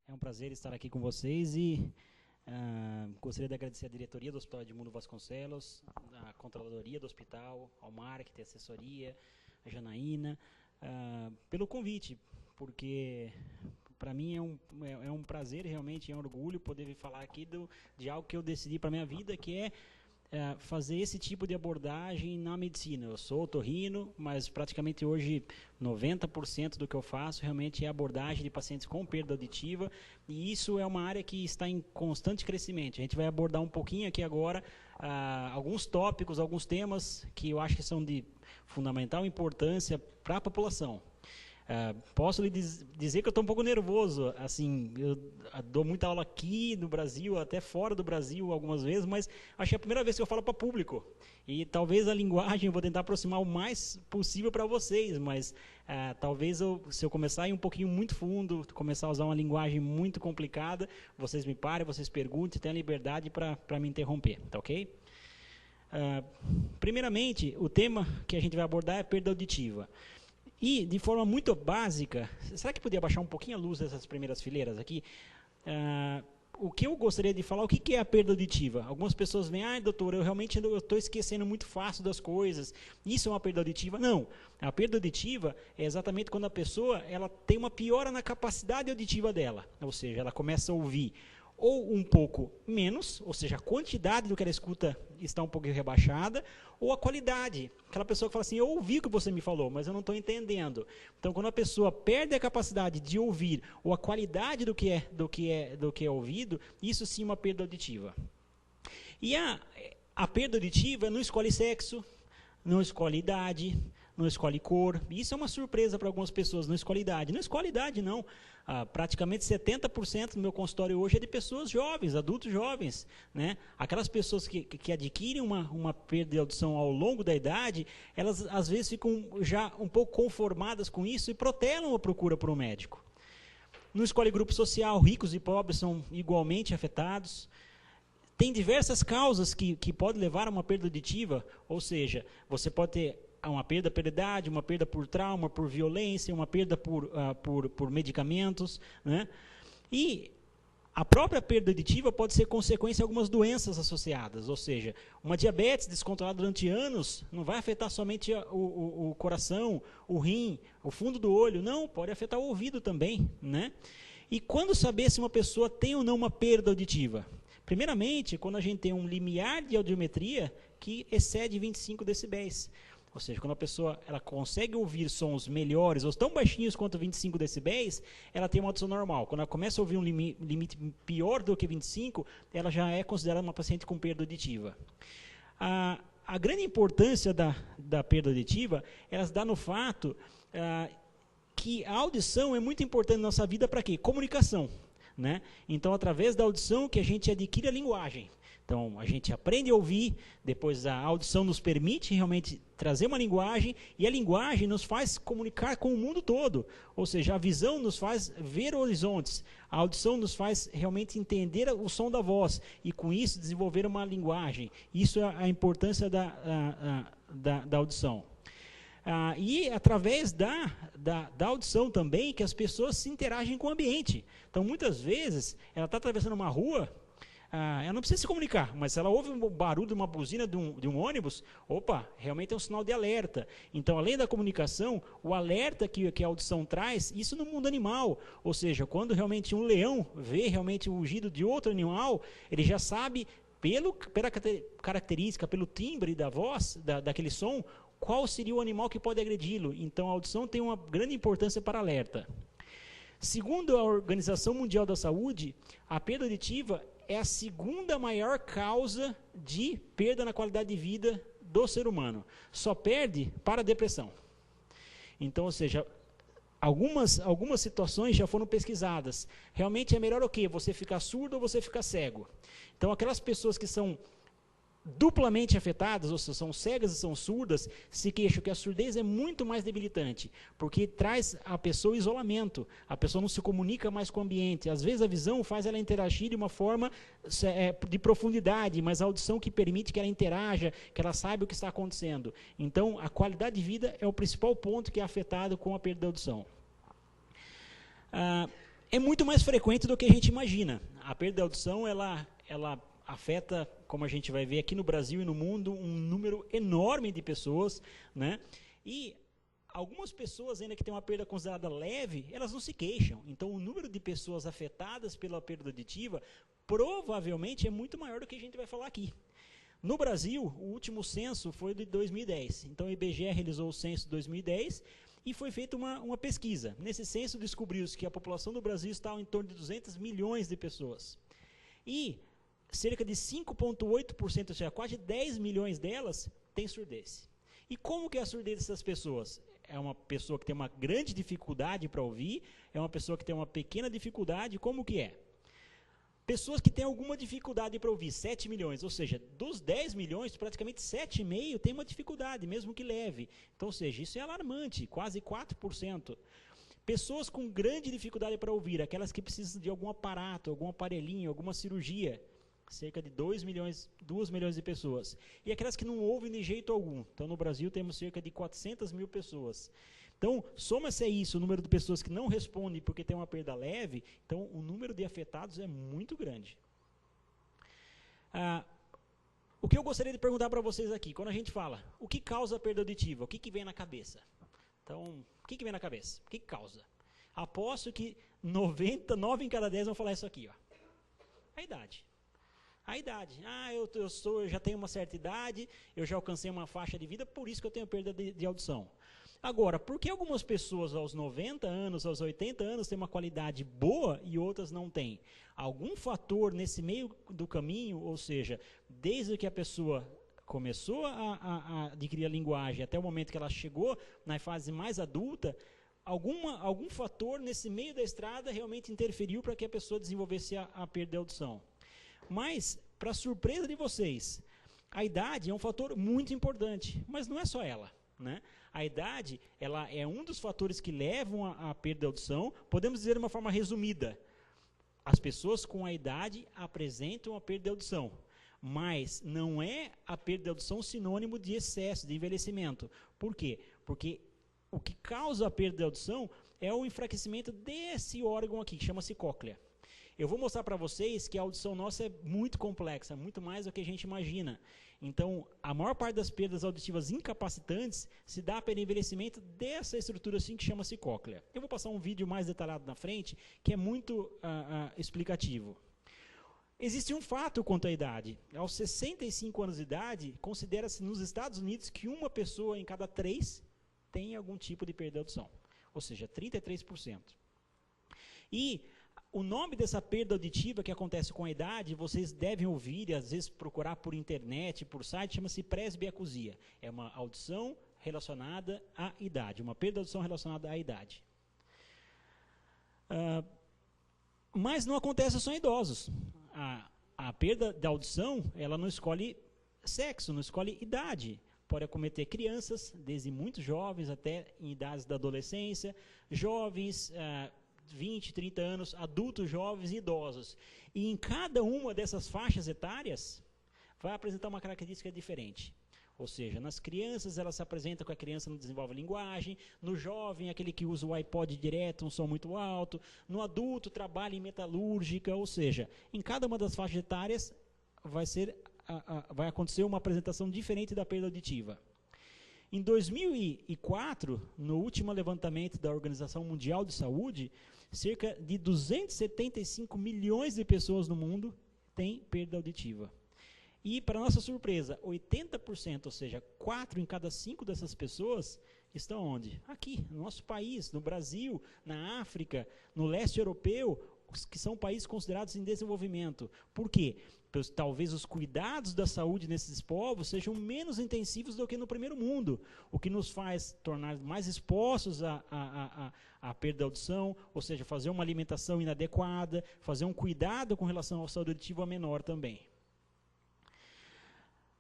É um prazer estar aqui com vocês e gostaria de agradecer à diretoria do Hospital Edmundo Vasconcelos, à Controladoria do Hospital, ao marketing, à assessoria, a Janaína, pelo convite, porque para mim é um prazer, realmente é um orgulho poder vir falar aqui de algo que eu decidi para a minha vida, que é fazer esse tipo de abordagem na medicina. Eu sou otorrino, mas praticamente hoje 90% do que eu faço realmente é abordagem de pacientes com perda auditiva, e isso é uma área que está em constante crescimento. A gente vai abordar um pouquinho aqui agora alguns tópicos, alguns temas que eu acho que são de fundamental importância para a população. Posso lhe dizer que eu estou um pouco nervoso, assim, eu dou muita aula aqui no Brasil, até fora do Brasil algumas vezes, mas acho que é a primeira vez que eu falo para público, e talvez a linguagem eu vou tentar aproximar o mais possível para vocês, mas talvez se eu começar a ir um pouquinho muito fundo, começar a usar uma linguagem muito complicada, vocês me parem, vocês perguntem, tenham liberdade para me interromper, tá ok? Primeiramente, o tema que a gente vai abordar é perda auditiva. E, de forma muito básica, será que podia baixar um pouquinho a luz dessas primeiras fileiras aqui? O que eu gostaria de falar, o que é a perda auditiva? Algumas pessoas vêm, doutor, eu realmente estou esquecendo muito fácil das coisas, isso é uma perda auditiva? Não, a perda auditiva é exatamente quando a pessoa ela tem uma piora na capacidade auditiva dela, ou seja, ela começa a ouvir ou um pouco menos, ou seja, a quantidade do que ela escuta está um pouco rebaixada, ou a qualidade. Aquela pessoa que fala assim, eu ouvi o que você me falou, mas eu não estou entendendo. Então, quando a pessoa perde a capacidade de ouvir, ou a qualidade do que é ouvido, isso sim é uma perda auditiva. E a perda auditiva não escolhe sexo, não escolhe idade, não escolhe cor. Isso é uma surpresa para algumas pessoas, não escolhe idade. Não escolhe idade, não. Praticamente 70% do meu consultório hoje é de pessoas jovens, adultos jovens, né? Aquelas pessoas que adquirem uma perda de audição ao longo da idade, elas às vezes ficam já um pouco conformadas com isso e protelam a procura por um médico. Não escolhe grupo social, ricos e pobres são igualmente afetados. Tem diversas causas que podem levar a uma perda auditiva, ou seja, você pode ter uma perda por idade, uma perda por trauma, por violência, uma perda por medicamentos, né? E a própria perda auditiva pode ser consequência de algumas doenças associadas, ou seja, uma diabetes descontrolada durante anos não vai afetar somente o coração, o rim, o fundo do olho, não, pode afetar o ouvido também, né? E quando saber se uma pessoa tem ou não uma perda auditiva? Primeiramente, quando a gente tem um limiar de audiometria que excede 25 decibéis. Ou seja, quando a pessoa ela consegue ouvir sons melhores ou tão baixinhos quanto 25 decibéis, ela tem uma audição normal. Quando ela começa a ouvir um limite pior do que 25, ela já é considerada uma paciente com perda auditiva. A grande importância da perda auditiva, ela se dá no fato que a audição é muito importante na nossa vida para quê? Comunicação, né? Então, através da audição que a gente adquire a linguagem. Então, a gente aprende a ouvir, depois a audição nos permite realmente trazer uma linguagem, e a linguagem nos faz comunicar com o mundo todo. Ou seja, a visão nos faz ver horizontes, a audição nos faz realmente entender o som da voz, e com isso desenvolver uma linguagem. Isso é a importância da audição. E através da audição também, que as pessoas se interagem com o ambiente. Então, muitas vezes, ela está atravessando uma rua, ela não precisa se comunicar, mas se ela ouve um barulho de uma buzina de um ônibus, opa, realmente é um sinal de alerta. Então, além da comunicação, o alerta que a audição traz, isso no mundo animal. Ou seja, quando realmente um leão vê realmente o rugido de outro animal, ele já sabe, pela característica, pelo timbre da voz, daquele som, qual seria o animal que pode agredi-lo. Então, a audição tem uma grande importância para alerta. Segundo a Organização Mundial da Saúde, a perda auditiva é a segunda maior causa de perda na qualidade de vida do ser humano. Só perde para a depressão. Então, ou seja, algumas situações já foram pesquisadas. Realmente é melhor o quê? Você ficar surdo ou você ficar cego? Então, aquelas pessoas que são duplamente afetadas, ou seja, são cegas e são surdas, se queixam que a surdez é muito mais debilitante, porque traz a pessoa isolamento, a pessoa não se comunica mais com o ambiente, às vezes a visão faz ela interagir de uma forma de profundidade, mas a audição que permite que ela interaja, que ela saiba o que está acontecendo. Então, a qualidade de vida é o principal ponto que é afetado com a perda da audição. é muito mais frequente do que a gente imagina. A perda de audição, ela afeta, como a gente vai ver aqui no Brasil e no mundo, um número enorme de pessoas, né? E algumas pessoas ainda que têm uma perda considerada leve, elas não se queixam. Então, o número de pessoas afetadas pela perda auditiva provavelmente é muito maior do que a gente vai falar aqui. No Brasil, o último censo foi de 2010. Então, o IBGE realizou o censo de 2010 e foi feita uma pesquisa. Nesse censo, descobriu-se que a população do Brasil está em torno de 200 milhões de pessoas. E cerca de 5,8%, ou seja, quase 10 milhões delas, têm surdez. E como que é a surdez dessas pessoas? É uma pessoa que tem uma grande dificuldade para ouvir, é uma pessoa que tem uma pequena dificuldade, como que é? Pessoas que têm alguma dificuldade para ouvir, 7 milhões, ou seja, dos 10 milhões, praticamente 7,5 têm uma dificuldade, mesmo que leve. Então, ou seja, isso é alarmante, quase 4%. Pessoas com grande dificuldade para ouvir, aquelas que precisam de algum aparato, algum aparelhinho, alguma cirurgia, cerca de 2 milhões de pessoas. E aquelas que não ouvem de jeito algum. Então, no Brasil, temos cerca de 400 mil pessoas. Então, soma-se a isso o número de pessoas que não respondem porque tem uma perda leve, então o número de afetados é muito grande. O que eu gostaria de perguntar para vocês aqui, quando a gente fala, o que causa a perda auditiva? O que vem na cabeça? Então, o que vem na cabeça? O que causa? Aposto que 9 em cada 10 vão falar isso aqui, ó. A idade. A idade. Eu já tenho uma certa idade, eu já alcancei uma faixa de vida, por isso que eu tenho perda de audição. Agora, por que algumas pessoas aos 90 anos, aos 80 anos, têm uma qualidade boa e outras não têm? Algum fator nesse meio do caminho, ou seja, desde que a pessoa começou a adquirir a linguagem até o momento que ela chegou na fase mais adulta, algum fator nesse meio da estrada realmente interferiu para que a pessoa desenvolvesse a perda de audição. Mas, para surpresa de vocês, a idade é um fator muito importante, mas não é só ela, né? A idade, ela é um dos fatores que levam à perda de audição. Podemos dizer de uma forma resumida, as pessoas com a idade apresentam a perda de audição, mas não é a perda de audição sinônimo de excesso, de envelhecimento. Por quê? Porque o que causa a perda de audição é o enfraquecimento desse órgão aqui, que chama-se cóclea. Eu vou mostrar para vocês que a audição nossa é muito complexa, muito mais do que a gente imagina. Então, a maior parte das perdas auditivas incapacitantes se dá pelo envelhecimento dessa estrutura assim que chama-se cóclea. Eu vou passar um vídeo mais detalhado na frente, que é muito explicativo. Existe um fato quanto à idade. Aos 65 anos de idade, considera-se nos Estados Unidos que uma pessoa em cada 3 tem algum tipo de perda de audição. Ou seja, 33%. E o nome dessa perda auditiva que acontece com a idade, vocês devem ouvir e às vezes procurar por internet, por site, chama-se presbiacusia. É uma audição relacionada à idade, uma perda de audição relacionada à idade. Mas não acontece só em idosos. A perda da audição, ela não escolhe sexo, não escolhe idade. Pode acometer crianças, desde muito jovens até em idades da adolescência, jovens, 20, 30 anos, adultos, jovens e idosos. E em cada uma dessas faixas etárias, vai apresentar uma característica diferente. Ou seja, nas crianças, ela se apresenta com a criança não desenvolve a linguagem, no jovem, aquele que usa o iPod direto, um som muito alto, no adulto, trabalha em metalúrgica, ou seja, em cada uma das faixas etárias vai acontecer uma apresentação diferente da perda auditiva. Em 2004, no último levantamento da Organização Mundial de Saúde, cerca de 275 milhões de pessoas no mundo têm perda auditiva. E, para nossa surpresa, 80%, ou seja, 4 em cada 5 dessas pessoas estão onde? Aqui, no nosso país, no Brasil, na África, no leste europeu, que são países considerados em desenvolvimento. Por quê? Talvez os cuidados da saúde nesses povos sejam menos intensivos do que no primeiro mundo, o que nos faz tornar mais expostos à perda de audição, ou seja, fazer uma alimentação inadequada, fazer um cuidado com relação à saúde auditiva menor também.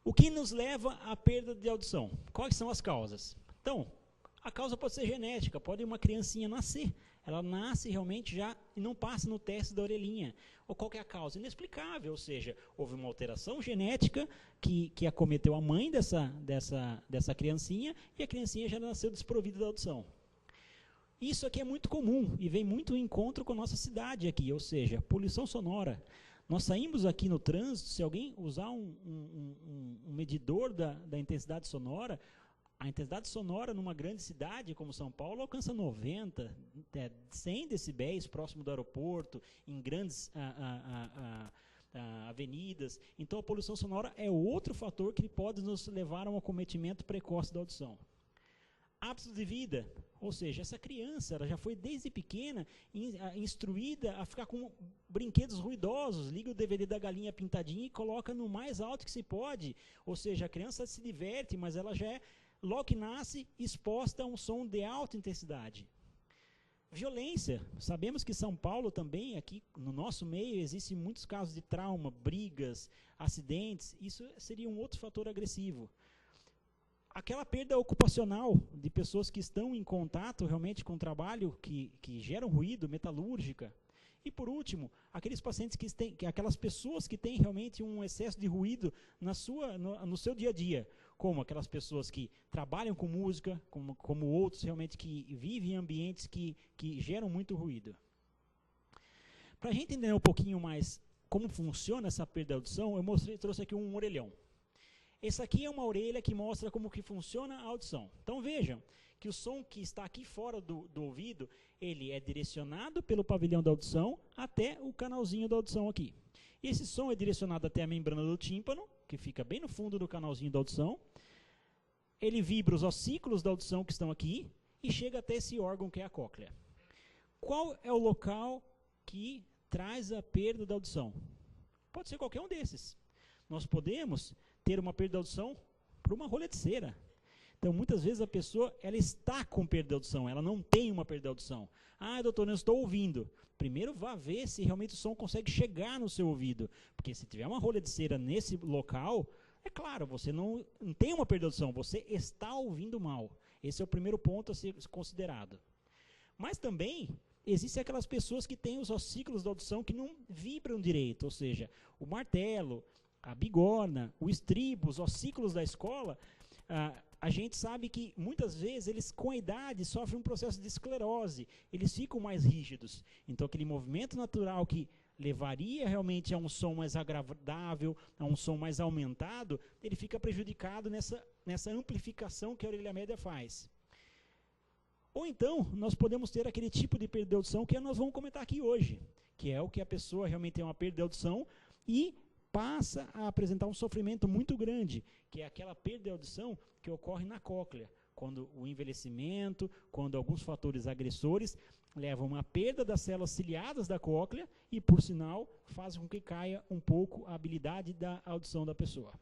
O que nos leva à perda de audição? Quais são as causas? Então, a causa pode ser genética, pode uma criancinha nascer, ela nasce realmente já e não passa no teste da orelhinha. Ou qual que é a causa? Inexplicável, ou seja, houve uma alteração genética que acometeu a mãe dessa criancinha e a criancinha já nasceu desprovida da audição. Isso aqui é muito comum e vem muito em encontro com a nossa cidade aqui, ou seja, poluição sonora. Nós saímos aqui no trânsito, se alguém usar um medidor da intensidade sonora, a intensidade sonora numa grande cidade como São Paulo alcança 90, 100 decibéis próximo do aeroporto, em grandes avenidas. Então a poluição sonora é outro fator que pode nos levar a um acometimento precoce da audição. Hábitos de vida, ou seja, essa criança ela já foi desde pequena instruída a ficar com brinquedos ruidosos, liga o DVD da galinha pintadinha e coloca no mais alto que se pode, ou seja, a criança se diverte, mas ela já é, logo que nasce, exposta a um som de alta intensidade. Violência, sabemos que São Paulo também, aqui no nosso meio, existem muitos casos de trauma, brigas, acidentes, isso seria um outro fator agressivo. Aquela perda ocupacional de pessoas que estão em contato realmente com o trabalho que geram ruído, metalúrgica. E por último, aqueles pacientes aquelas pessoas que têm realmente um excesso de ruído no seu dia a dia, como aquelas pessoas que trabalham com música, como outros realmente que vivem em ambientes que geram muito ruído. Para a gente entender um pouquinho mais como funciona essa perda de audição, eu trouxe aqui um orelhão. Essa aqui é uma orelha que mostra como que funciona a audição. Então vejam que o som que está aqui fora do ouvido, ele é direcionado pelo pavilhão da audição até o canalzinho da audição aqui. Esse som é direcionado até a membrana do tímpano, que fica bem no fundo do canalzinho da audição. Ele vibra os ossículos da audição que estão aqui e chega até esse órgão que é a cóclea. Qual é o local que traz a perda da audição? Pode ser qualquer um desses. Nós podemos ter uma perda de audição por uma rolha de cera. Então, muitas vezes a pessoa ela está com perda de audição, ela não tem uma perda de audição. Ah, doutor, eu estou ouvindo. Primeiro vá ver se realmente o som consegue chegar no seu ouvido. Porque se tiver uma rolha de cera nesse local, é claro, você não tem uma perda de audição, você está ouvindo mal. Esse é o primeiro ponto a ser considerado. Mas também existem aquelas pessoas que têm os ossículos da audição que não vibram direito, ou seja, o martelo, a bigorna, o estribo, os ossículos da escola, a gente sabe que muitas vezes eles com a idade sofrem um processo de esclerose, eles ficam mais rígidos. Então aquele movimento natural que levaria realmente a um som mais agradável, a um som mais aumentado, ele fica prejudicado nessa amplificação que a orelha média faz. Ou então, nós podemos ter aquele tipo de perda de audição que nós vamos comentar aqui hoje, que é o que a pessoa realmente tem uma perda de audição e passa a apresentar um sofrimento muito grande, que é aquela perda de audição que ocorre na cóclea, quando o envelhecimento, quando alguns fatores agressores levam a perda das células ciliadas da cóclea e, por sinal, fazem com que caia um pouco a habilidade da audição da pessoa.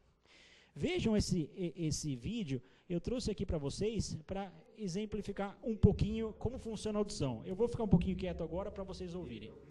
Vejam esse vídeo, eu trouxe aqui para vocês para exemplificar um pouquinho como funciona a audição. Eu vou ficar um pouquinho quieto agora para vocês ouvirem.